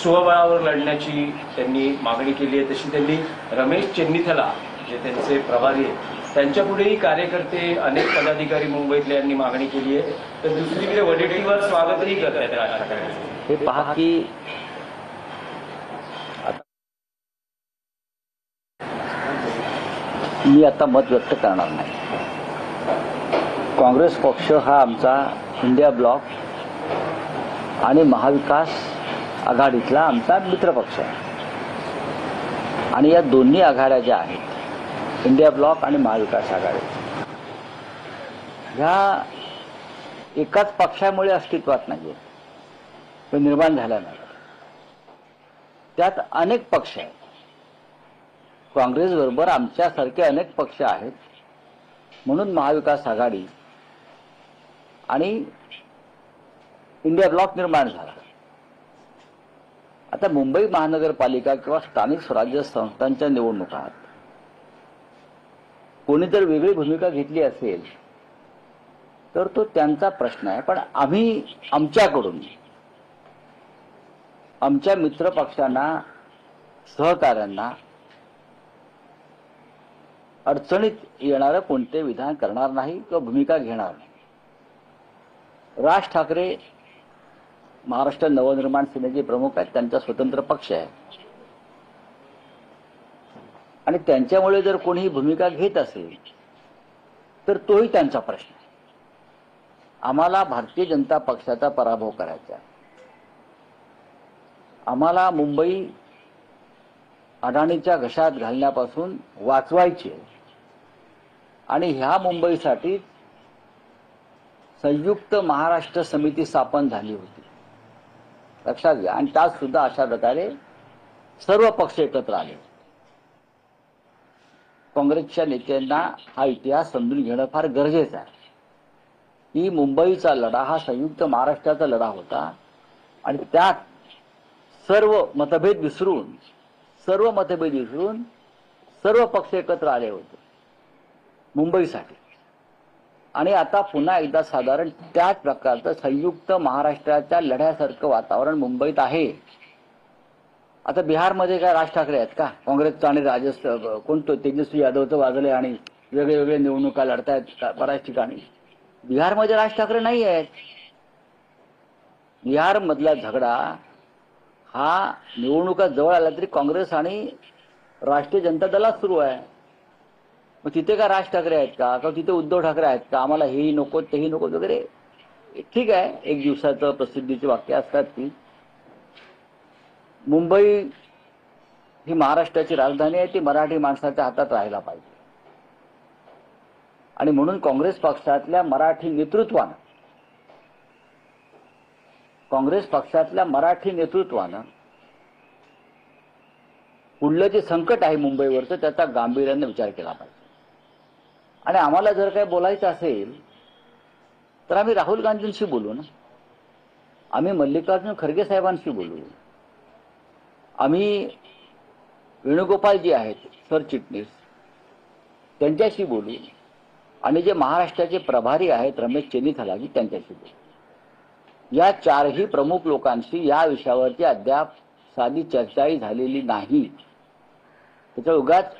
स्वबळावर लढण्याची त्यांनी मागणी केली आहे। तशी त्यांनी रमेश चेन्नीथला जे त्यांचे प्रभारी आहेत त्यांच्यापुढेही कार्यकर्ते अनेक पदाधिकारी मुंबईतले यांनी मागणी केली आहे। तर दुसरीकडे वडेट्टीवार स्वागतही करतात राज ठाकरेंचे। हे पहा की मी आता मत व्यक्त करणार नाही। काँग्रेस पक्ष हा आमचा इंडिया ब्लॉक आणि महाविकास आघाडीतला आमचा मित्र पक्ष आहे आणि या दोन्ही आघाड्या ज्या आहेत इंडिया ब्लॉक आणि महाविकास आघाडी ह्या एकाच पक्षामुळे अस्तित्वात नाही आहेत, निर्माण झाल्या नाही। त्यात अनेक पक्ष आहेत, काँग्रेस बरोबर आमच्यासारखे अनेक पक्ष आहेत, म्हणून महाविकास आघाडी आणि इंडिया ब्लॉक निर्माण झाला। आता मुंबई महानगरपालिका किंवा स्थानिक स्वराज्य संस्थांच्या निवडणुकात कोणी जर वेगळी भूमिका घेतली असेल तर तो त्यांचा प्रश्न आहे, पण आम्ही आमच्याकडून आमच्या मित्र पक्षांना सहकाऱ्यांना अडचणीत येणारं कोणते विधान करणार नाही किंवा भूमिका घेणार नाही। राज ठाकरे महाराष्ट्र नवनिर्माण सेनेचे प्रमुख आहेत, त्यांचा स्वतंत्र पक्ष आहे आणि त्यांच्यामुळे जर कोणी भूमिका घेत असेल तर तोही त्यांचा प्रश्न आहे। आम्हाला भारतीय जनता पक्षाचा पराभव करायचा आहे, आम्हाला मुंबई अडाणीच्या घशात घालण्यापासून वाचवायची आहे आणि ह्या मुंबईसाठी संयुक्त महाराष्ट्र समिती स्थापन झाली होती, लक्षात घ्या। आणि त्यात सुद्धा अशा प्रकारे सर्व पक्ष एकत्र आले। काँग्रेसच्या नेत्यांना हा इतिहास समजून घेणं फार गरजेचं आहे की मुंबईचा लढा हा संयुक्त महाराष्ट्राचा लढा होता आणि त्यात सर्व मतभेद विसरून सर्व पक्ष एकत्र आले होते मुंबईसाठी। आणि आता पुन्हा एकदा साधारण त्याच प्रकारचं संयुक्त महाराष्ट्राच्या लढ्यासारखं वातावरण मुंबईत आहे। आता बिहारमध्ये काय राज ठाकरे आहेत का? काँग्रेसचा आणि कोणतं तेजस्वी यादवचं वाजले आणि वेगळे निवडणुका लढतायत बऱ्याच ठिकाणी। बिहारमध्ये राज ठाकरे नाही आहेत। बिहारमधला झगडा हा निवडणुका जवळ आला तरी काँग्रेस आणि राष्ट्रीय जनता दलात सुरू आहे। मग तिथे का राज ठाकरे आहेत का? तिथे उद्धव ठाकरे आहेत का? आम्हाला हेही नको तेही नको वगैरे, ठीक आहे, एक दिवसाचं प्रसिद्धीचे वाक्य असतात की मुंबई ही महाराष्ट्राची राजधानी आहे, ती मराठी माणसाच्या हातात राहायला पाहिजे। आणि म्हणून काँग्रेस पक्षातल्या मराठी नेतृत्वानं पुढलं जे संकट आहे मुंबईवरचं त्याचा गांभीर्याने विचार केला पाहिजे। आणि आम्हाला जर काही बोलायचं असेल तर आम्ही राहुल गांधींशी बोलू ना, आम्ही मल्लिकार्जुन खरगे साहेबांशी बोलू, आम्ही वेणुगोपालजी आहेत सरचिटणीस त्यांच्याशी बोलू आणि जे महाराष्ट्राचे प्रभारी आहेत रमेश चेन्नीथलाजी त्यांच्याशी बोलू। या चारही प्रमुख लोकांशी या विषयावरती अद्याप साधी चर्चाही झालेली नाही। त्याच्या उगाच